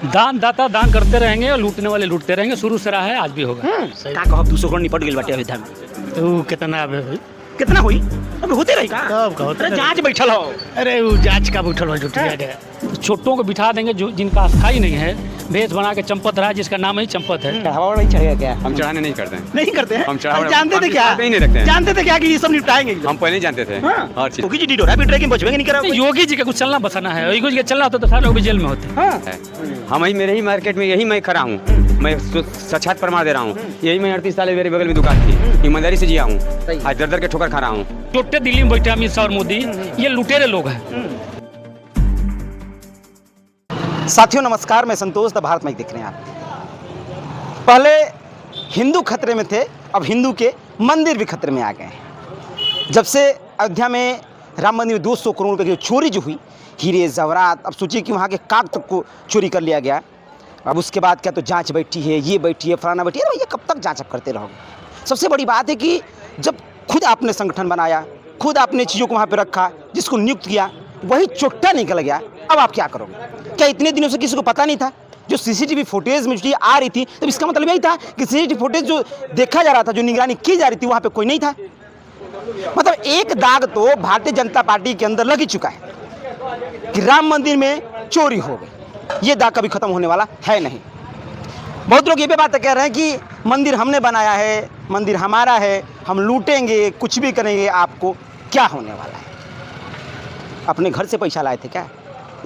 दान दाता दान करते रहेंगे और लूटने वाले लूटते रहेंगे। शुरू से रहा है, आज भी होगा। का कहब 200 करोड़ निपट गेल बाटे अयोध्या में। तो कितना अब है? कितना हुई? अब होते रही का? कब का होता अरे जांच बैठल हो। अरे वो जांच का बैठल हो तो छोटों को बिठा देंगे जो जिनका अस्थाई नहीं है, भेष बना के चंपत रहा, जिसका नाम ही चंपत है। चढ़ावा नहीं चढ़ेगा क्या? हम चढ़ाने नहीं करते हैं। नहीं करते हैं। हम चढ़ावा जानते थे क्या? नहीं रखते हैं। जानते थे क्या कि ये सब निपटाएंगे? हम पहले ही जानते थे हर चीज। क्योंकि जी डीडो है, ट्रैकिंग बचवेंगे नहीं करा। योगी जी का कुछ चलना बसाना है, योगी जी का चलना होता तो सारे लोग भी जेल में होते। है। हम ही मेरे ही मार्केट में यही मैं खड़ा हूँ, मैं सचात प्रमाण दे रहा हूँ। यही मैं 38 साल मेरे बगल में दुकान थी, ईमानदारी से जिया हूँ, आज दर दर के ठोकर खा रहा हूँ। टोटे दिल्ली में बैठे अमित शाह और मोदी, ये लुटेरे लोग हैं। साथियों नमस्कार, मैं संतोष द भारत में देख रहे हैं आप। पहले हिंदू खतरे में थे, अब हिंदू के मंदिर भी खतरे में आ गए हैं। जब से अयोध्या में राम मंदिर में 200 करोड़ रुपए की चोरी जो हुई, हीरे जवाहरात, अब सोचिए कि वहाँ के काग तक को चोरी कर लिया गया। अब उसके बाद क्या तो जांच बैठी है, ये बैठी है, फलाना बैठी है। भैया कब तक जांच करते रहोगे? सबसे बड़ी बात है कि जब खुद आपने संगठन बनाया, खुद आपने चीज़ों को वहाँ पे रखा, जिसको नियुक्त किया, वही चुट्टा निकल गया, अब आप क्या करोगे? क्या इतने दिनों से किसी को पता नहीं था? जो सीसीटीवी फुटेज में जो आ रही थी, तो इसका मतलब यही था कि सीसीटीवी फुटेज जो देखा जा रहा था, जो निगरानी की जा रही थी, वहाँ पे कोई नहीं था। मतलब एक दाग तो भारतीय जनता पार्टी के अंदर लग ही चुका है कि राम मंदिर में चोरी हो गई। ये दाग कभी खत्म होने वाला है नहीं। बहुत लोग ये भी बात कह रहे हैं कि मंदिर हमने बनाया है, मंदिर हमारा है, हम लूटेंगे, कुछ भी करेंगे, आपको क्या होने वाला है? अपने घर से पैसा लाए थे क्या?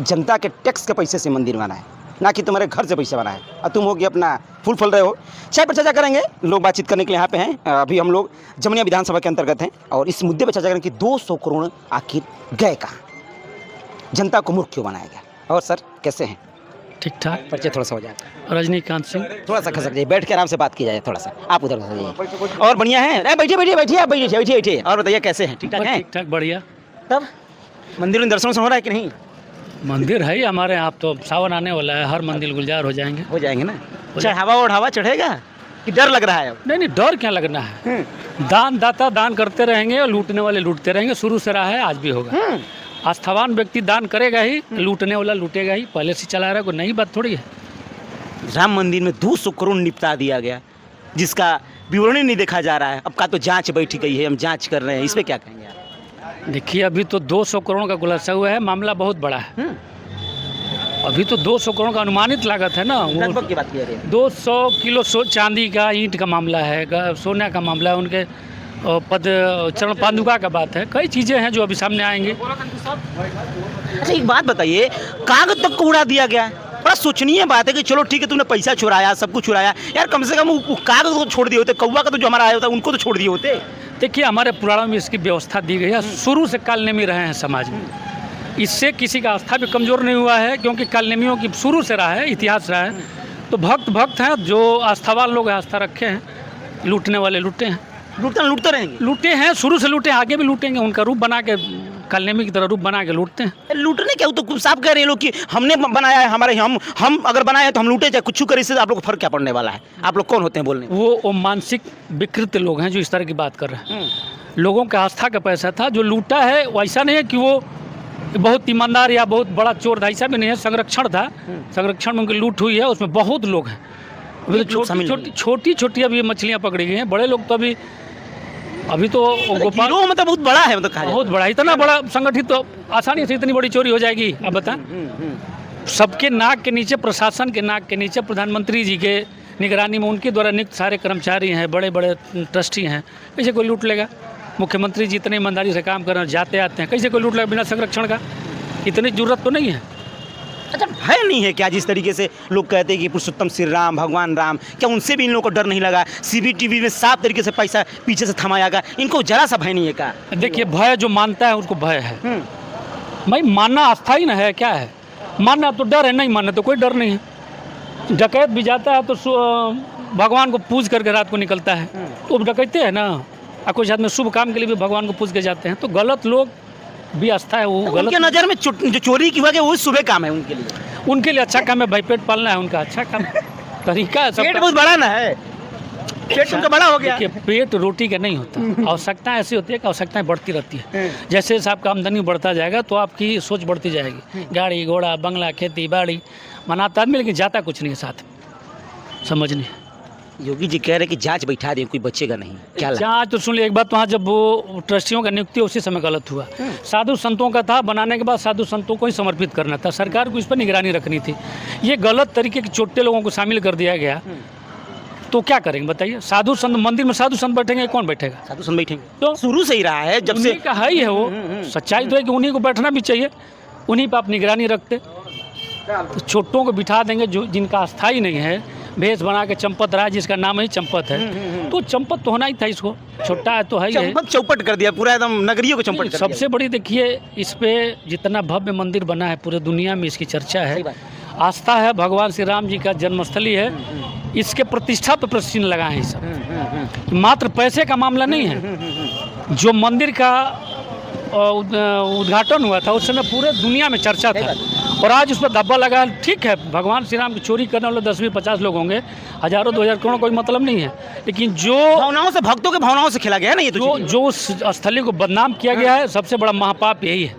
जनता के टैक्स के पैसे से मंदिर बनाए, ना कि तुम्हारे घर से पैसा बनाए। और तुम हो कि अपना फूल फल रहे हो। चाय पर चर्चा करेंगे, लोग बातचीत करने के लिए यहाँ पे हैं। अभी हम लोग जमुनिया विधानसभा के अंतर्गत हैं और इस मुद्दे पर चर्चा करेंगे कि 200 करोड़ आखिर गए कहाँ, जनता को मूर्ख क्यों बनाया गया। और सर कैसे हैं? ठीक ठाक। परिचय थोड़ा सा हो जाए। रजनीकांत सिंह। थोड़ा सा खसक जाइए, बैठ के आराम से बात की जाए। थोड़ा सा आप उधर जाइए। और बढ़िया है? अरे बैठिए बैठिए बैठिए, आप बैठिए बैठिए बैठिए। और बताइए कैसे हैं? ठीक ठाक हैं? ठीक ठाक, बढ़िया। तब मंदिर में दर्शन हो रहा है कि नहीं? मंदिर है ही हमारे यहाँ। तो सावन आने वाला है, हर मंदिर गुलजार हो जाएंगे। हो जाएंगे ना? चाहे हवा और हवा चढ़ेगा कि डर लग रहा है? अब नहीं, डर क्या लगना है। दान दाता दान करते रहेंगे और लूटने वाले लूटते रहेंगे। शुरू से रहा है, आज भी होगा। आस्थावान व्यक्ति दान करेगा ही, लूटने वाला लूटेगा ही। पहले से चला रहा है, कोई नई बात थोड़ी है। राम मंदिर में 200 करोड़ निपटा दिया गया, जिसका विवरण ही नहीं देखा जा रहा है। अब का तो जांच बैठी गई है, हम जांच कर रहे हैं, इस पे क्या कहेंगे आप? देखिए, अभी तो 200 करोड़ का खुलासा हुआ है, मामला बहुत बड़ा है। अभी तो 200 करोड़ का अनुमानित लागत है ना। लगभग की बात की जा रही है। 200 किलो चांदी का, ईंट का मामला है, सोना का मामला है, उनके पद चरण पादुका का बात है। कई चीज़ें हैं जो अभी सामने आएंगी। अच्छा एक बात बताइए, कागज तक को उड़ा दिया गया है। बड़ा सोचनीय बात है कि चलो ठीक है, तुमने पैसा चुराया, सब कुछ चुराया, यार कम से कम वो कागज को छोड़ दिए होते। कौवा का तो जो हमारा आया होता है, उनको तो छोड़ दिए होते। देखिए, हमारे पुराणों में इसकी व्यवस्था दी गई है। शुरू से कालनेमी रहे हैं समाज में, इससे किसी का आस्था भी कमज़ोर नहीं हुआ है, क्योंकि कालनेमियों की शुरू से रहा है, इतिहास रहा है। तो भक्त हैं, जो आस्थावान लोग आस्था रखे हैं। लूटने वाले लूटे हैं, लूटते रहेंगे। लूटे हैं, शुरू से लूटे, आगे भी लूटेंगे। उनका रूप बना के, कालनेमी की तरह रूप बना के लूटते हैं। लूटने क्या, वो तो साफ कह रहे हैं लोग कि हमने बनाया है, हमारे हम अगर बनाए हैं तो हम लूटे, चाहे कुछ करें, इससे आप लोग को फर्क क्या पड़ने वाला है? आप लोग कौन होते हैं बोलने? वो मानसिक विकृत लोग हैं जो इस तरह की बात कर रहे हैं। लोगों का आस्था का पैसा था जो लूटा है। वैसा नहीं है कि वो बहुत ईमानदार या बहुत बड़ा चोर था, ऐसा भी नहीं है। संरक्षण था, संरक्षण में उनकी लूट हुई है, उसमें बहुत लोग हैं। अभी तो छोटी छोटी अभी मछलियाँ पकड़ी गई हैं। बड़े लोग तो अभी तो गोपाल मतलब बहुत बड़ा है, मतलब बहुत बड़ा, इतना बड़ा संगठित तो आसानी से इतनी बड़ी चोरी हो जाएगी? अब बता, सबके नाक के नीचे, प्रशासन के नाक के नीचे प्रधानमंत्री जी के निगरानी में उनके द्वारा नियुक्त सारे कर्मचारी हैं, बड़े बड़े ट्रस्टी हैं। कैसे कोई लूट लेगा? मुख्यमंत्री जी इतने ईमानदारी से काम कर रहे हैं, जाते आते हैं, कैसे कोई लूट लेगा बिना संरक्षण का? इतनी जरूरत तो नहीं है। अच्छा भय नहीं है क्या? जिस तरीके से लोग कहते हैं कि पुरुषोत्तम श्री राम, भगवान राम, क्या उनसे भी इन लोगों को डर नहीं लगा? सीसीटीवी में साफ तरीके से पैसा पीछे से थमाया गया, इनको जरा सा भय नहीं है क्या? देखिए, भय जो मानता है उसको भय है। भाई मानना आस्था ही ना है, क्या है? मानना तो डर है, नहीं मानना तो कोई डर नहीं है। डकैत भी जाता है तो भगवान को पूज करके रात को निकलता है, तो डकैते हैं ना। और कुछ आदमी शुभ काम के लिए भी भगवान को पूज के जाते हैं। तो गलत लोग भी आस्था है, वो गलत। उनके नज़र में जो चोरी की हुआ है वो शुभ काम है उनके लिए। उनके लिए अच्छा काम है भाई, पेट पालना है उनका अच्छा काम तरीका है। पेट बहुत बड़ा ना है। पेट उनका बड़ा हो गया। देखिए, पेट रोटी का नहीं होता, आवश्यकता ऐसी होती है कि आवश्यकताएं बढ़ती रहती है। जैसे जैसे आपका आमदनी बढ़ता जाएगा तो आपकी सोच बढ़ती जाएगी। गाड़ी घोड़ा बंगला खेती बाड़ी मनाता आदमी, लेकिन जाता कुछ नहीं है साथ, समझ नहीं। योगी जी कह रहे कि जांच बैठा दें, कोई बचेगा नहीं, क्या लगता है? जाँच तो सुन लिया एक बात, वहाँ जब वो ट्रस्टियों का नियुक्ति उसी समय गलत हुआ। साधु संतों का था, बनाने के बाद साधु संतों को ही समर्पित करना था, सरकार को इस पर निगरानी रखनी थी। ये गलत तरीके के छोटे लोगों को शामिल कर दिया गया, तो क्या करेंगे बताइए? साधु संत मंदिर में साधु संत बैठेंगे, कौन बैठेगा? साधु संत बैठेंगे तो शुरू से ही रहा है, जब से उन्हीं का है ही है वो। सच्चाई तो है कि उन्हीं को बैठना भी चाहिए, उन्हीं पर आप निगरानी रखते। तो छोटों को बिठा देंगे जो जिनका अस्थाई नहीं है, भेष बना के चंपत रहा, जिसका नाम ही चंपत है, तो चंपत तो होना ही था इसको। छोटा है तो है ही है। चंपत चौपट कर दिया पूरा, एकदम नगरियों को चंपट कर दिया। सबसे बड़ी देखिए, इस पे जितना भव्य मंदिर बना है पूरे दुनिया में इसकी चर्चा है, आस्था है, भगवान श्री राम जी का जन्मस्थली है, इसके प्रतिष्ठा पर प्रश्न चिन्ह लगाए हैं सब। मात्र पैसे का मामला नहीं है। जो मंदिर का उद्घाटन हुआ था उस समय पूरे दुनिया में चर्चा था, और आज उस पर धब्बा लगा। ठीक है, भगवान श्री राम की चोरी करने वाले 10-20-50 लोग होंगे, हजारों 2000 करोड़, कोई मतलब नहीं है, लेकिन जो भावनाओं से, भक्तों के भावनाओं से खेला गया है ना, ये तो जो उस स्थली को बदनाम किया गया है, सबसे बड़ा महापाप यही है।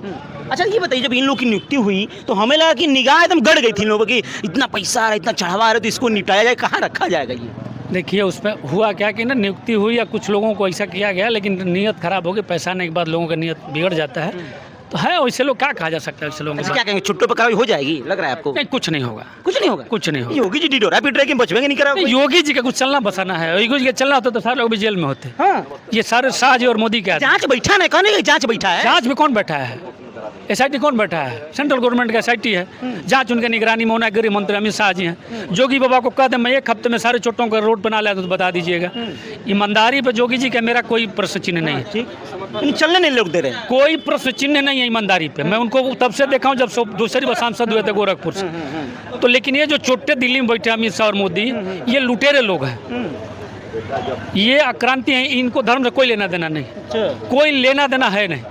अच्छा ये बताइए, जब इन लोग की नियुक्ति हुई तो हमें लगा कि निगाह एकदम गड़ गई थी इन लोगों की, इतना पैसा आ रहा है, इतना चढ़ावा आ रहा है, तो इसको निपटाया जाए, कहाँ रखा जाएगा ये? देखिए, उसमें हुआ क्या कि ना, नियुक्ति हुई या कुछ लोगों को ऐसा किया गया, लेकिन नीयत खराब हो गई, पैसा आने के बाद लोगों का नीयत बिगड़ जाता है। तो है वैसे लोग, क्या कहा जा सकता है वैसे लोगों अच्छा, को? क्या कहेंगे, छुट्टों पर कार्रवाई हो जाएगी लग रहा है आपको? नहीं, कुछ नहीं होगा, कुछ नहीं होगा, कुछ नहीं होगा। योगी जी डिडोरा पीट रहे कि बचवेंगे नहीं करा? योगी जी का कुछ चलना बसाना है, योगी जी का चलना होता तो सारे लोग भी जेल में होते। हाँ, ये सारे शाह जी और मोदी के जांच बैठा नहीं, कहने की जांच बैठा है। जांच में कौन बैठा है? SIT कौन बैठा है? सेंट्रल गवर्नमेंट का SIT है। जांच उनके निगरानी में होना है, गृह मंत्री अमित शाह जी हैं। जोगी बाबा को कहते मैं एक हफ्ते में सारे चोटों का रोड बना लिया तो बता दीजिएगा। ईमानदारी पे जोगी जी का मेरा कोई प्रश्न चिन्ह नहीं है। ठीक, चलने नहीं लोग दे रहे, कोई प्रश्न चिन्ह नहीं है ईमानदारी पे। मैं उनको तब से देखा हूँ जब दूसरी बार सांसद हुए थे गोरखपुर से। तो लेकिन ये जो चोटे दिल्ली में बैठे अमित शाह और मोदी, ये लुटेरे लोग हैं, ये आक्रांति हैं, इनको धर्म से कोई लेना देना नहीं, कोई लेना देना है नहीं।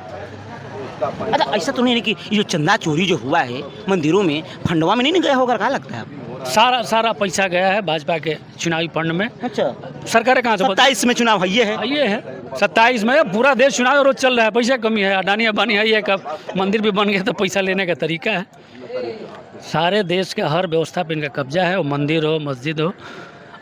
अच्छा ऐसा तो नहीं है कि ये जो चंदा चोरी जो हुआ है मंदिरों में, फंडवा में नहीं गया होगा, क्या लगता है आपको? सारा पैसा गया है भाजपा के चुनावी फंड में। अच्छा, सरकार कहाँ से? 27 में चुनाव है, ये है 27 में पूरा देश चुनाव रोज चल रहा है, पैसा कमी है, अडानी अंबानी है, ये कब मंदिर भी बन गया तो पैसा लेने का तरीका है। सारे देश के हर व्यवस्था पे इनका कब्जा है, वो मंदिर हो मस्जिद हो।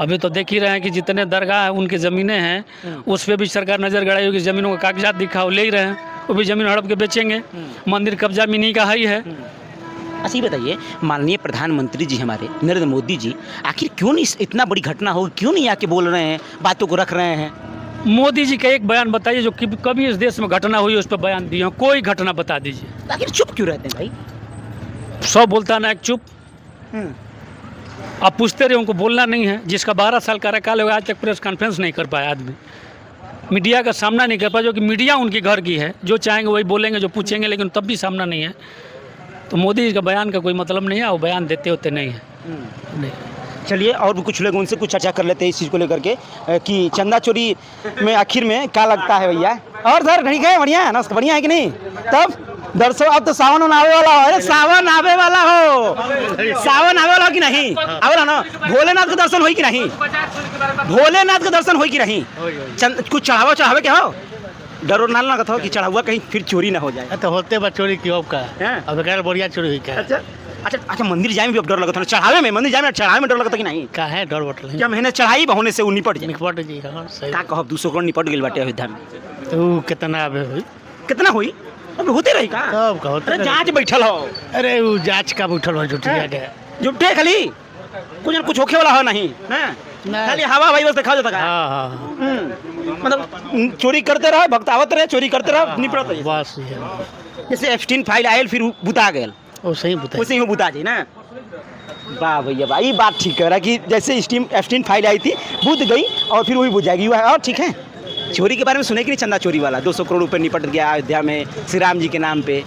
अभी तो देख ही रहे हैं कि जितने दरगाह है उनकी ज़मीनें हैं, उस पर भी सरकार नज़र गड़ाई होगी, ज़मीनों का कागजात दिखाओ, ले ही रहे हैं, वो भी ज़मीन हड़प के बेचेंगे। मंदिर कब्जा मिनी का ही है। अच्छा ये बताइए, माननीय प्रधानमंत्री जी हमारे नरेंद्र मोदी जी आखिर क्यों नहीं, इतना बड़ी घटना हो, क्यों नहीं आके बोल रहे हैं, बातों को रख रहे हैं? मोदी जी का एक बयान बताइए जो कभी इस देश में घटना हुई उस पर बयान दिए हो, कोई घटना बता दीजिए। आखिर चुप क्यों रहते हैं भाई? सब बोलता ना एक चुप। आप पूछते रहे, उनको बोलना नहीं है। जिसका 12 साल कार्यकाल होगा, आज तक प्रेस कॉन्फ्रेंस नहीं कर पाया आदमी, मीडिया का सामना नहीं कर पाया, जो कि मीडिया उनकी घर की है, जो चाहेंगे वही बोलेंगे, जो पूछेंगे, लेकिन तब भी सामना नहीं है। तो मोदी जी का बयान का कोई मतलब नहीं है, वो बयान देते होते नहीं है। नहीं। चलिए और भी कुछ लोग, उनसे कुछ चर्चा कर लेते हैं इस चीज़ को लेकर के कि चंदा चोरी में आखिर में क्या लगता है भैया। और सर ठीक है, बढ़िया है ना, बढ़िया है कि नहीं? तब दर्शक, अब तो सावन आवे वाला हो। अरे सावन आवे वाला हो, सावन आवे वाला हो कि नहीं? आवे ना, भोलेनाथ का दर्शन हो कि नहीं? भोलेनाथ का दर्शन हो कि नहीं? कुछ चढ़ावा क्या हो? डर और नाल ना कथो कि चढ़ावा कहीं फिर चोरी ना हो जाए। तो होते बा चोरी क्यों का? अब कह बढ़िया चोरी हुई क्या? अच्छा अच्छा अच्छा, मंदिर जाए में भी अब डर लगता है, चढ़ावे में, मंदिर जाए में चढ़ावे में डर लगता कि नहीं? का है डर बटल क्या महीने चढ़ाई होने से वो निपट जाए? निपट जी, हाँ सही। का कहब 200 करोड़ निपट गई बाटे अयोध्या में, तो कितना आवे हुई? कितना हुई? अब होते रही का? कब का होते? अरे जांच बैठल हो। अरे वो जांच का बैठल हो, जुटिया के जुटे खाली कुछ न कुछ होखे वाला हो नहीं ना, खाली हवा भाई बस दिखा जाता का। हाँ हाँ, मतलब चोरी करते रहो, भक्त आवत रहे, चोरी करते रहो, निपटत रहे। बस ये जैसे एप्स्टीन फाइल आयल फिर बुता गया, वो सही बता। वैसे ही वो बुता जी ना। वाह भैया भाई, ये बात ठीक कह रहा है कि जैसे एप्स्टीन फाइल आई थी, बुत गई और फिर वही बुझ जाएगी। और ठीक है, चोरी के बारे में सुने कि नहीं? चंदा चोरी वाला 200 करोड़ रुपये निपट गया अयोध्या में श्री राम जी के नाम पे,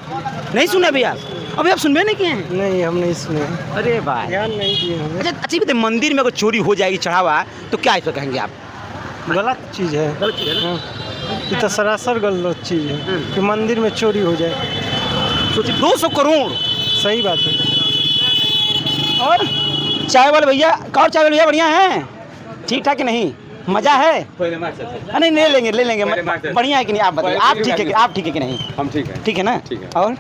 नहीं सुना भैया? अभी आप सुनबे नहीं किए हैं? नहीं, हम नहीं सुने, अरे भाई ध्यान नहीं दिए हमें। अच्छा अच्छी बात है, मंदिर में अगर चोरी हो जाएगी चढ़ावा, तो क्या इस पर कहेंगे आप? गलत चीज़ है, गलत चीज़ है ना? ये तो सरासर गलत चीज़ है कि मंदिर में चोरी हो जाए। सोचिए 200 करोड़, सही बात है। और चाय वाले भैया, और चाय वाले भैया बढ़िया हैं, ठीक ठाक कि नहीं? मजा है? नहीं ले लेंगे पहले बात करते। बढ़िया है कि नहीं आप बताइए, पहले आप फिर ठीक है भी आप ठीक है कि नहीं? हम ठीक है। ठीक है ना? ठीक है। और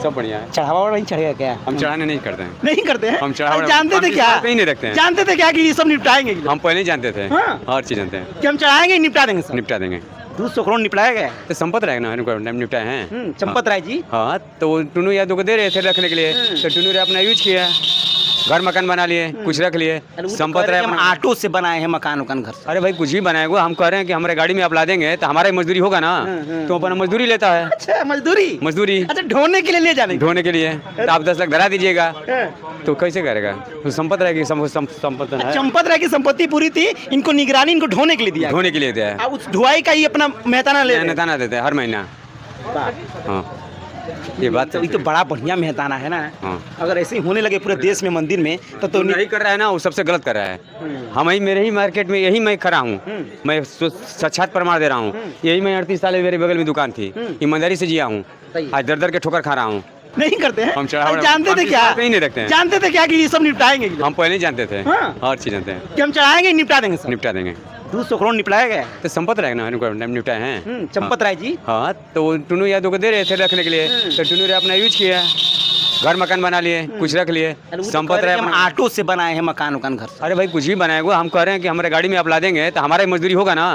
सब बढ़िया है। चढ़ावा वढ़ावा नहीं चढ़ेगा क्या? हम चढ़ाने नहीं करते हैं। नहीं करते हैं? हम चढ़ावा जानते थे क्या? नहीं रखते हैं। जानते थे क्या कि ये सब निपटाएंगे? हम पहले ही जानते थे। हाँ। हर चीज जानते हैं। कि हम चढ़ाएंगे निपटा देंगे सब? निपटा देंगे। 200 करोड़ निपटाया गया? तो संपत रहेगा ना, इनको निपटाए हैं। चंपत राय जी हाँ, तो वो टुनू यादव को दे रहे थे रखने के लिए, तो टुनू ने अपना यूज किया, घर मकान बना लिए, कुछ रख लिए। संपत राय हम अपना- ऑटो से बनाए हैं मकान उकान घर से। अरे भाई कुछ भी बनाएगा, हम कह रहे हैं कि हमारे गाड़ी में आप ला देंगे तो हमारा ही मजदूरी होगा ना, तो अपना मजदूरी लेता है। अच्छा मजदूरी? मजदूरी अच्छा ढोने के लिए ले जाने की? ढोने के लिए तो आप 10 लाख धरा दीजिएगा, हाँ। तो कैसे करेगा? तो संपत रहेगी, संपत्ति है, चंपत राय की संपत्ति पूरी थी, इनको निगरानी इनको ढोने के लिए दिया। ढोने के लिए दिया है। अब उस ढुआई का ही अपना मेहताना ले रहे हैं। मेहनताना देते हैं हर महीना। हाँ, ये बात तो ये तो बड़ा बढ़िया मेहताना है ना। हाँ। अगर ऐसे ही होने लगे पूरे देश में मंदिर में तो नहीं कर रहा है ना, वो सबसे गलत कर रहा है। हम ही मेरे ही मार्केट में यही मैं खड़ा हूँ, मैं साक्षात प्रमाण दे रहा हूँ। यही मैं 38 साल मेरे बगल में दुकान थी, ईमानदारी से जिया हूँ, आज दर के ठोकर खा रहा हूँ। नहीं करते हैं? हम चढ़ावा जानते थे क्या? नहीं रखते हैं। जानते थे क्या कि ये सब निपटाएंगे? हम पहले ही जानते थे। हाँ। हर चीज जानते हैं कि हम चढ़ाएंगे निपटा देंगे सब? निपटा देंगे। 200 करोड़ निपटाया गया? तो संपत रहेगा ना, इनको निपटाए हैं। चंपत राय जी हाँ, तो वो टुनू यादव को दे रहे थे रखने के लिए, तो टुनू ने अपना यूज किया, घर मकान बना लिए, कुछ रख लिए। संपत राय हम अपना- ऑटो से बनाए हैं मकान उकान घर से। अरे भाई कुछ भी बनाएगा, हम कह रहे हैं कि हमारे गाड़ी में आप ला देंगे तो हमारा ही मजदूरी होगा ना,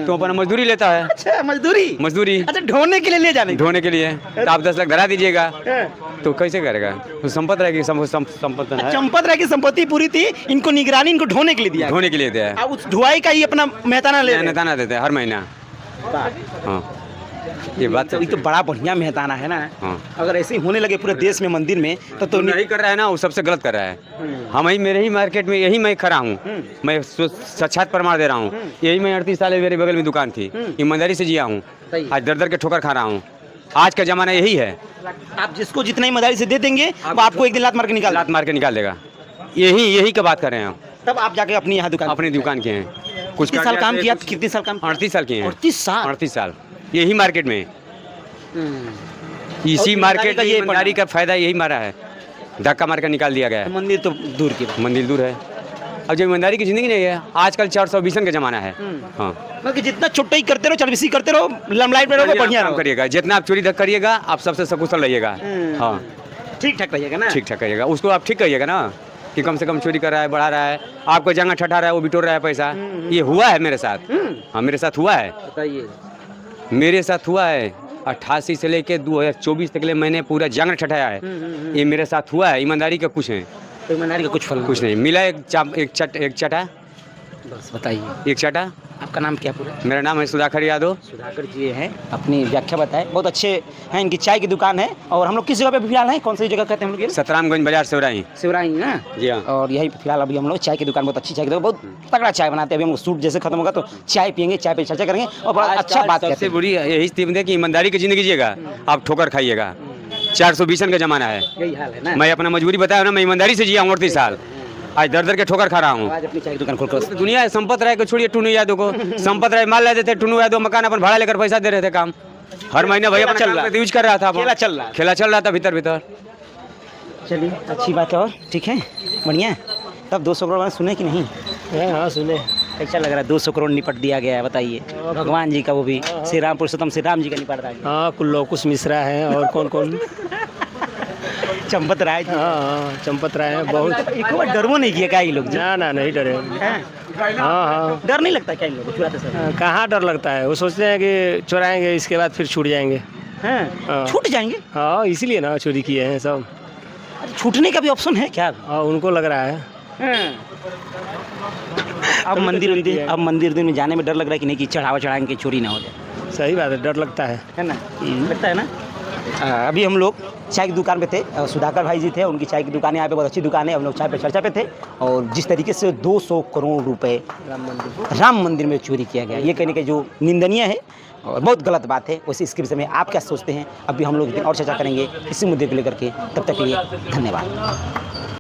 तो अपना मजदूरी लेता है। अच्छा मजदूरी? मजदूरी अच्छा ढोने के लिए ले जाने की? ढोने के लिए तो आप 10 लाख धरा दीजिएगा, हाँ। तो कैसे करेगा? तो संपत रहेगी, संपत्ति है, चंपत राय की संपत्ति पूरी थी, इनको निगरानी इनको ढोने के लिए दिया। ढोने के लिए दिया है। अब उस ढुआई का ही अपना मेहताना ले रहे हैं। मेहनताना देते हैं हर महीना। हाँ, ये बात तो ये तो बड़ा बढ़िया मेहताना है ना। हाँ। अगर ऐसे ही होने लगे पूरे देश में मंदिर में तो नहीं कर रहा है ना, वो सबसे गलत कर रहा है। हम ही मेरे ही मार्केट में यही मैं खड़ा हूँ, मैं साक्षात प्रमाण दे रहा हूँ। यही मैं 38 साल मेरे बगल में दुकान थी, ईमानदारी से जिया हूँ, आज दर के ठोकर खा रहा हूँ। आज का जमाना यही है, आप जिसको जितना ईमानदारी से दे देंगे वो आपको एक दिन लात मार के निकाल लात मार के निकाल देगा। यही का बात कर रहे हैं हम। तब आप जाके अपनी यहाँ दुकान अपनी दुकान के हैं, कुछ कितने साल काम किया? कितने साल काम? 38 साल किए हैं। 38 साल? 38 साल यही मार्केट में, इसी और मार्केट का में ये ईमानदारी का फायदा यही मारा है, धक्का मार कर निकाल दिया गया है। मंदिर तो दूर की बात। मंदिर दूर है, अब जो ईमानदारी की जिंदगी नहीं है, आजकल 420 का जमाना है। हाँ, मतलब कि जितना छोटा ही करते रहो, चलबिसी करते रहो, लमलाइट में रहोगे, बढ़िया काम रहो, करिएगा। जितना आप चोरी करिएगा, आप सबसे सकुशल रहिएगा। हाँ, ठीक ठाक रहिएगा ना। ठीक ठाक करिएगा, उसको आप ठीक करिएगा ना कि कम से कम चोरी कर रहा है, बढ़ा रहा है, आपको जगह ठठा रहा है, वो बिटोर रहा है पैसा। ये हुआ है मेरे साथ। हाँ, मेरे साथ हुआ है, बताइए। मेरे साथ हुआ है। 88 से लेके 2024 तक ले मैंने पूरा जंग ठठाया है, ये मेरे साथ हुआ है। ईमानदारी का कुछ है, तो ईमानदारी का कुछ फल कुछ नहीं मिला। एक चटा, बस बताइए। एक चटा। आपका नाम क्या पूरा? मेरा नाम है सुधाकर यादव। सुधाकर जी हैं, अपनी व्याख्या बताएं। बहुत अच्छे हैं, इनकी चाय की दुकान है। और हम लोग किस जगह पे फिलहाल हैं? कौन सी जगह कहते हैं हम लोग? सतरामगंज बाजार सेवराई। शिवराई ना जी हाँ। और यही फिलहाल अभी हम लोग चाय की दुकान, बहुत अच्छी चाय की दुकान, बहुत तगड़ा चाय बनाते हैं। अभी हम लोग शूट जैसे खत्म होगा तो चाय पियेंगे, चाय पे चर्चा करेंगे और बड़ा अच्छा बात कहते सबसे हैं। बुरी यही स्थिति है कि ईमानदारी की जिंदगी जिएगा, आप ठोकर खाइएगा। 420 का जमाना है। यही हाल है ना। मैं अपना मजबूरी बताया ना, मैं ईमानदारी से जिया हूँ 38 साल, आज दर के ठोकर खा रहा हूँ। आज अपनी चाय की दुकान खोल कर दुनिया है। संपत राय को छोड़िए, टुनू यादव को। संपत राय माल लेते थे, टुनू यादव मकान अपन भाड़ा लेकर पैसा दे रहे थे, काम हर महीने भैया चल रहा है। यूज कर रहा था, खेला चल रहा है। खेला चल रहा था भीतर भीतर। चलिए अच्छी बात है। और ठीक है, बढ़िया। तब 200 करोड़ सुने कि नहीं? हाँ सुने। कैसा लग रहा है? 200 करोड़ निपट दिया गया है, बताइए। भगवान जी का, वो भी श्री राम पुरुषोत्तम श्री राम जी का निपट रहा है। हाँ कुछ मिश्रा है और कौन कौन। चंपत राय जी। हाँ चंपत राय है बहुत। एक बार डरवो नहीं किया क्या ये लोग? ना नहीं डरे। हैं? हाँ डर नहीं लगता क्या इन लोगों को चुराते समय? कहाँ डर लगता है, वो सोचते हैं कि चुराएंगे इसके बाद फिर छूट जाएंगे। हैं? छूट जाएंगे? हाँ इसीलिए ना चोरी किए हैं सब। छूटने का भी ऑप्शन है क्या? हाँ उनको लग रहा है। अब मंदिर में जाने में डर लग रहा है कि नहीं, कि चढ़ावा चढ़ाएंगे चोरी ना हो जाए? सही बात है, डर लगता है ना? लगता है ना। अभी हम लोग चाय की दुकान पे थे, सुधाकर भाई जी थे, उनकी चाय की दुकान यहाँ पे बहुत अच्छी दुकान है। हम लोग चाय पे चर्चा पे थे और जिस तरीके से 200 करोड़ रुपए राम मंदिर में चोरी किया गया, ये कहने के जो निंदनीय है और बहुत गलत बात है। वैसे इसके विषय में आप क्या सोचते हैं? अभी हम लोग और चर्चा करेंगे इसी मुद्दे को लेकर के। तब तक के लिए धन्यवाद।